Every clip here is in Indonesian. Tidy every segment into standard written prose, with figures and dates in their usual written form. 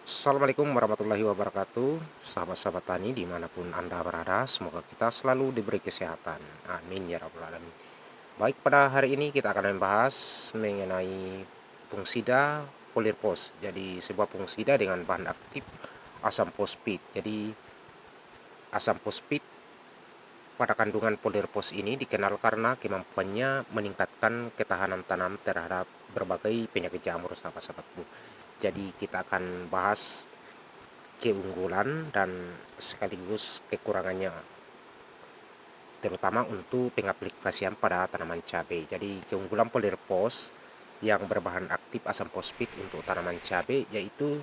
Assalamualaikum warahmatullahi wabarakatuh. Sahabat-sahabat tani dimanapun Anda berada, semoga kita selalu diberi kesehatan. Amin ya rabbal alamin. Baik, pada hari ini kita akan membahas mengenai fungisida polirpos. Jadi sebuah fungisida dengan bahan aktif asam fosfit. Jadi asam fosfit pada kandungan polirpos ini dikenal karena kemampuannya meningkatkan ketahanan tanam terhadap berbagai penyakit jamur, sahabat-sahabatku. Jadi kita akan bahas keunggulan dan sekaligus kekurangannya, terutama untuk pengaplikasian pada tanaman cabai. Jadi keunggulan polirpos yang berbahan aktif asam fosfit untuk tanaman cabai yaitu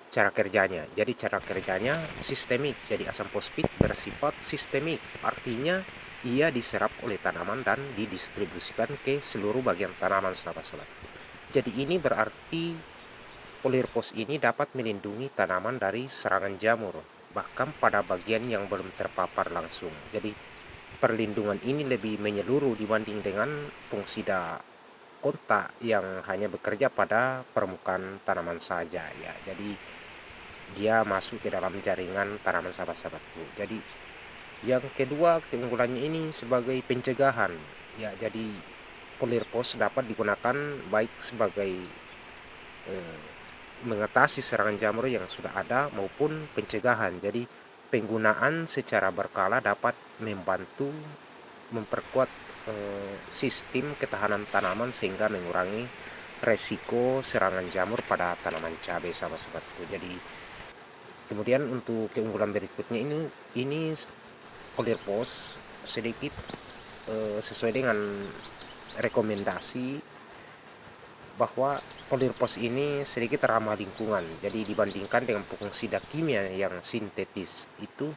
cara kerjanya. Jadi cara kerjanya sistemik. Jadi asam fosfit bersifat sistemik, artinya ia diserap oleh tanaman dan didistribusikan ke seluruh bagian tanaman, sahabat-sahabat. Jadi ini berarti polirpos ini dapat melindungi tanaman dari serangan jamur, bahkan pada bagian yang belum terpapar langsung. Jadi perlindungan ini lebih menyeluruh dibanding dengan fungisida kontak yang hanya bekerja pada permukaan tanaman saja ya. Jadi dia masuk ke dalam jaringan tanaman, sahabat-sahabatku. Jadi yang kedua, keunggulannya ini sebagai pencegahan ya. Jadi polirpos dapat digunakan baik sebagai mengatasi serangan jamur yang sudah ada maupun pencegahan. Jadi penggunaan secara berkala dapat membantu memperkuat sistem ketahanan tanaman sehingga mengurangi resiko serangan jamur pada tanaman cabai, sahabat-sahabatku. Jadi kemudian untuk keunggulan berikutnya ini polirpos sedikit sesuai dengan rekomendasi bahwa polirpos ini sedikit ramah lingkungan. Jadi dibandingkan dengan fungisida kimia yang sintetis itu,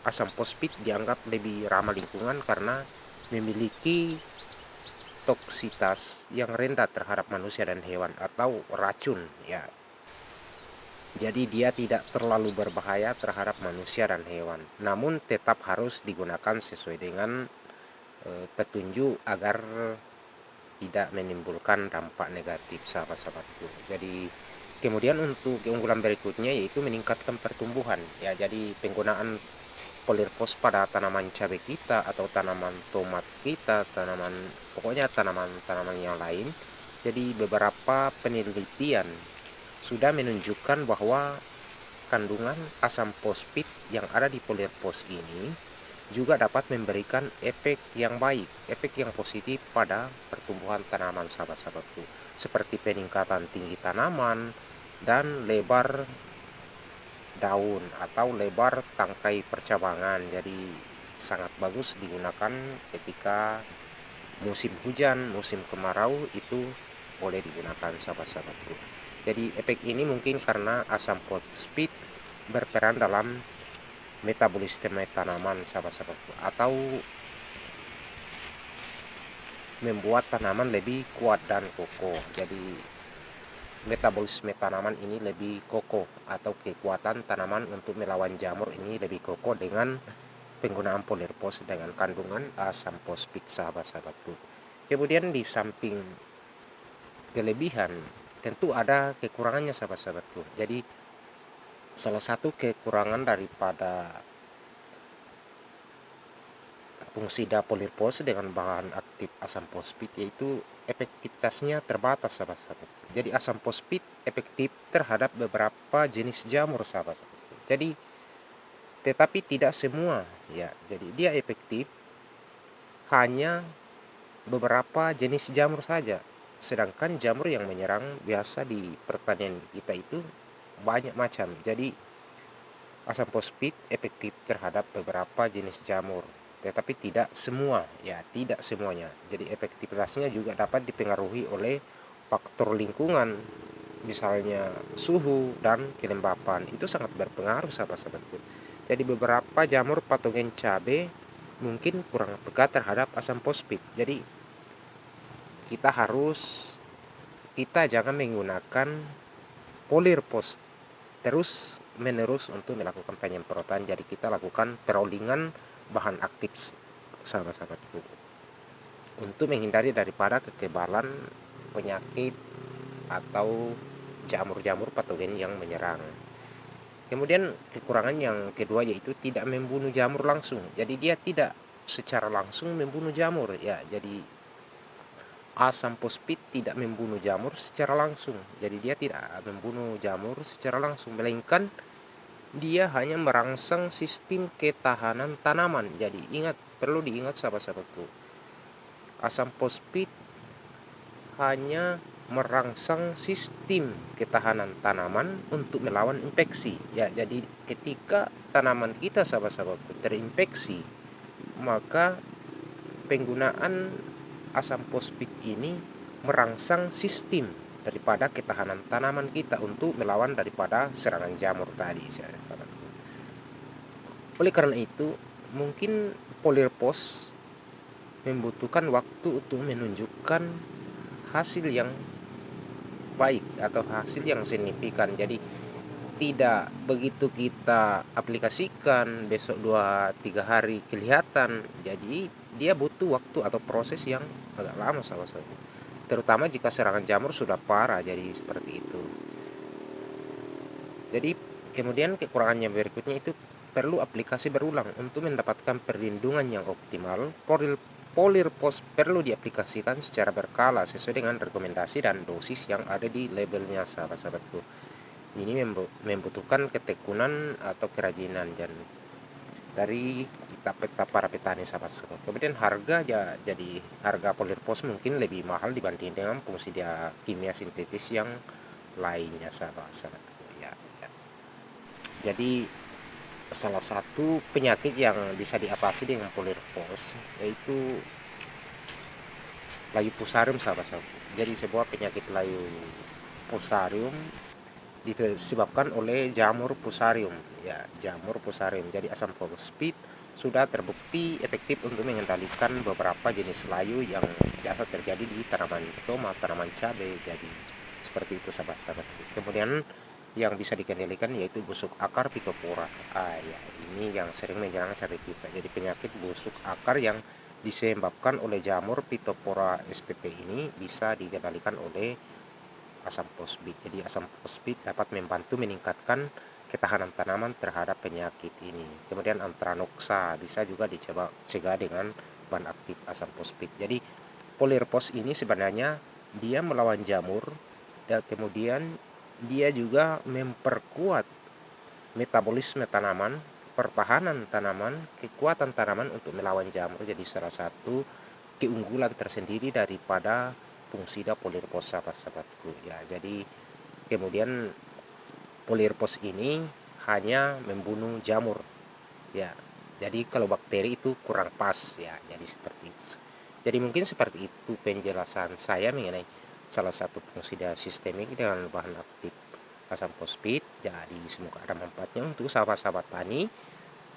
asam fosfit dianggap lebih ramah lingkungan karena memiliki toksitas yang rendah terhadap manusia dan hewan atau racun ya. Jadi dia tidak terlalu berbahaya terhadap manusia dan hewan. Namun tetap harus digunakan sesuai dengan petunjuk agar tidak menimbulkan dampak negatif, sahabat-sahabatku. Jadi kemudian untuk keunggulan berikutnya yaitu meningkatkan pertumbuhan ya. Jadi penggunaan polirpos pada tanaman cabai kita atau tanaman tomat kita, pokoknya tanaman-tanaman yang lain. Jadi beberapa penelitian sudah menunjukkan bahwa kandungan asam fosfit yang ada di polirpos ini juga dapat memberikan efek yang baik, efek yang positif pada pertumbuhan tanaman, sahabat-sahabatku, seperti peningkatan tinggi tanaman dan lebar daun atau lebar tangkai percabangan. Jadi sangat bagus digunakan ketika musim hujan, musim kemarau itu boleh digunakan, sahabat-sahabatku. Jadi efek ini mungkin karena asam fosfit berperan dalam metabolisme tanaman, sahabat-sahabatku, atau membuat tanaman lebih kuat dan kokoh. Jadi metabolisme tanaman ini lebih kokoh atau kekuatan tanaman untuk melawan jamur ini lebih kokoh dengan penggunaan polirpos dengan kandungan asam fosfit, sahabat-sahabatku. Kemudian di samping kelebihan tentu ada kekurangannya, sahabat-sahabatku. Jadi salah satu kekurangan daripada fungisida polirpos dengan bahan aktif asam fosfit yaitu efektivitasnya terbatas, sahabat-sahabat. Jadi asam fosfit efektif terhadap beberapa jenis jamur, sahabat-sahabat. Jadi tetapi tidak semua ya. Jadi dia efektif hanya beberapa jenis jamur saja. Sedangkan jamur yang menyerang biasa di pertanian kita itu banyak macam. Jadi asam fosfit efektif terhadap beberapa jenis jamur, tetapi tidak semua ya, tidak semuanya. Jadi efektivitasnya juga dapat dipengaruhi oleh faktor lingkungan, misalnya suhu dan kelembapan. Itu sangat berpengaruh, sahabat-sahabatku. Jadi beberapa jamur patogen cabai mungkin kurang peka terhadap asam fosfit. Jadi kita jangan menggunakan polirpos terus menerus untuk melakukan penyemprotan. Jadi kita lakukan perolingan bahan aktif, sahabat-sahabatku, untuk menghindari daripada kekebalan penyakit atau jamur-jamur patogen yang menyerang. Kemudian kekurangan yang kedua yaitu tidak membunuh jamur langsung. Jadi dia tidak secara langsung membunuh jamur ya. Jadi asam fosfit tidak membunuh jamur secara langsung. Jadi dia tidak membunuh jamur secara langsung, melainkan dia hanya merangsang sistem ketahanan tanaman. Jadi ingat, perlu diingat sahabat-sahabatku, asam fosfit hanya merangsang sistem ketahanan tanaman untuk melawan infeksi ya. Jadi ketika tanaman kita sahabat-sahabatku terinfeksi, maka penggunaan asam fosfit ini merangsang sistem daripada ketahanan tanaman kita untuk melawan daripada serangan jamur tadi sahabat-sahabatku. Oleh karena itu, mungkin Polyerpos membutuhkan waktu untuk menunjukkan hasil yang baik atau hasil yang signifikan. Jadi tidak begitu kita aplikasikan besok 2-3 hari kelihatan. Jadi dia butuh waktu atau proses yang agak lama sahabat-sahabat. Terutama jika serangan jamur sudah parah, jadi seperti itu. Jadi kemudian kekurangannya berikutnya itu perlu aplikasi berulang untuk mendapatkan perlindungan yang optimal. Polyerpos perlu diaplikasikan secara berkala sesuai dengan rekomendasi dan dosis yang ada di labelnya sahabat-sahabatku. Ini membutuhkan ketekunan atau kerajinan dan dari kita para petani sahabat-sahabat. Kemudian harga ya, jadi harga Polyerpos mungkin lebih mahal dibanding dengan pengisian kimia sintetis yang lainnya sahabat-sahabatku ya. Jadi salah satu penyakit yang bisa diatasi dengan Polyerpos yaitu layu fusarium sahabat-sahabat. Jadi sebuah penyakit layu fusarium disebabkan oleh jamur fusarium ya, jamur fusarium. Jadi asam fosfit sudah terbukti efektif untuk mengendalikan beberapa jenis layu yang biasa terjadi di tanaman tomat, tanaman cabai. Jadi seperti itu sahabat-sahabat. Kemudian yang bisa dikendalikan yaitu busuk akar Phytophthora. Ya, ini yang sering menyerang cabai kita. Jadi penyakit busuk akar yang disebabkan oleh jamur Phytophthora spp ini bisa dikendalikan oleh asam fosfit. Jadi asam fosfit dapat membantu meningkatkan ketahanan tanaman terhadap penyakit ini. Kemudian Anthranoxa bisa juga dicegah dengan bahan aktif asam fosfit. Jadi Polyerpos ini sebenarnya dia melawan jamur dan kemudian dia juga memperkuat metabolisme tanaman, pertahanan tanaman, kekuatan tanaman untuk melawan jamur. Jadi salah satu keunggulan tersendiri daripada fungsida Polyerpos sahabat-sahabatku ya. Jadi kemudian Polyerpos ini hanya membunuh jamur ya. Jadi kalau bakteri itu kurang pas ya. Jadi seperti itu. Jadi mungkin seperti itu penjelasan saya mengenai salah satu fungsida sistemik dengan bahan aktif asam fosfit. Jadi semoga ada manfaatnya untuk sahabat-sahabat tani.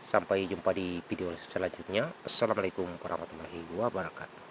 Sampai jumpa di video selanjutnya. Assalamualaikum warahmatullahi wabarakatuh.